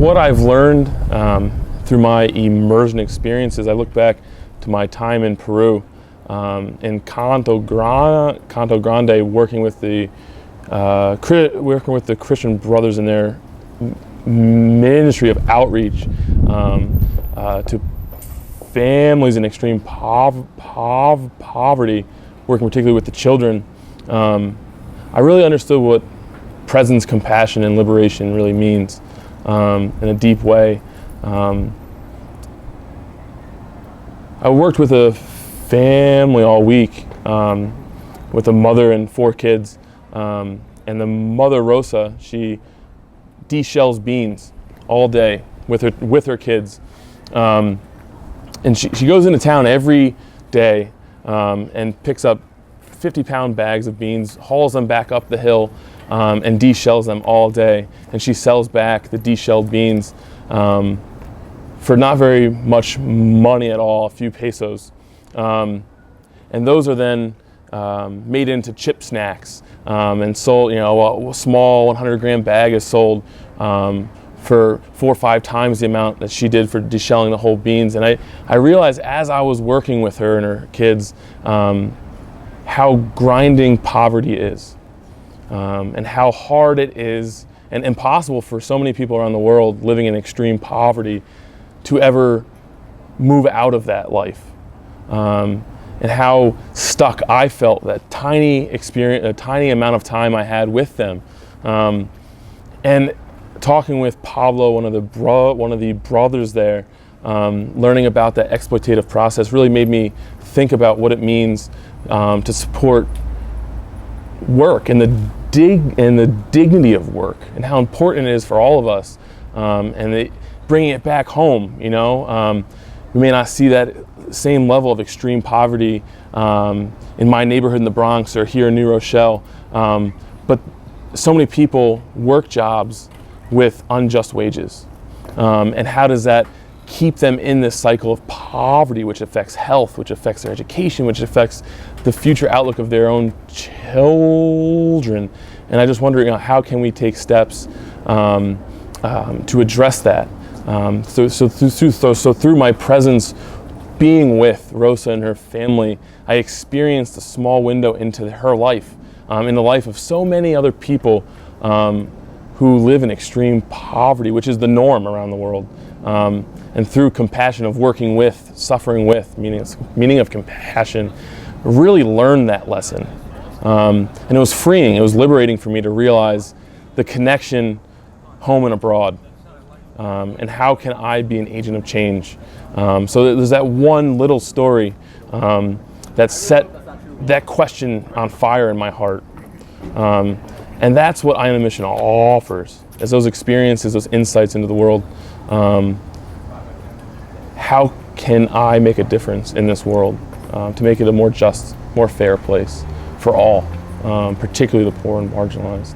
what I've learned through my immersion experiences, I look back to my time in Peru, in Canto Grande, working with the Christian brothers in their ministry of outreach to families in extreme poverty, working particularly with the children. I really understood what presence, compassion, and liberation really means in a deep way. I worked with a family all week with a mother and 4 kids, and the mother, Rosa, she de-shells beans all day with her kids, and she goes into town every day and picks up 50-pound bags of beans, hauls them back up the hill, and de-shells them all day. And she sells back the de-shelled beans for not very much money at all, a few pesos. And those are then made into chip snacks and sold. A small 100-gram bag is sold for 4 or 5 times the amount that she did for de-shelling the whole beans. And I realized as I was working with her and her kids how grinding poverty is, and how hard it is and impossible for so many people around the world living in extreme poverty to ever move out of that life, and how stuck I felt that tiny experience, a tiny amount of time I had with them. And talking with Pablo, one of the brothers there, learning about that exploitative process really made me think about what it means to support work and the dignity of work, and how important it is for all of us, and bringing it back home. We may not see that same level of extreme poverty in my neighborhood in the Bronx or here in New Rochelle, but so many people work jobs with unjust wages, and how does that keep them in this cycle of poverty, which affects health, which affects their education, which affects the future outlook of their own children. And I just wonder, how can we take steps to address that? So through my presence, being with Rosa and her family, I experienced a small window into her life, in the life of so many other people who live in extreme poverty, which is the norm around the world. And through compassion of working with, suffering with, meaning of compassion, really learned that lesson. And it was freeing, it was liberating for me to realize the connection home and abroad. And how can I be an agent of change? So there's that one little story that set that question on fire in my heart. And that's what Iona Mission offers, is those experiences, those insights into the world. How can I make a difference in this world to make it a more just, more fair place for all, particularly the poor and marginalized?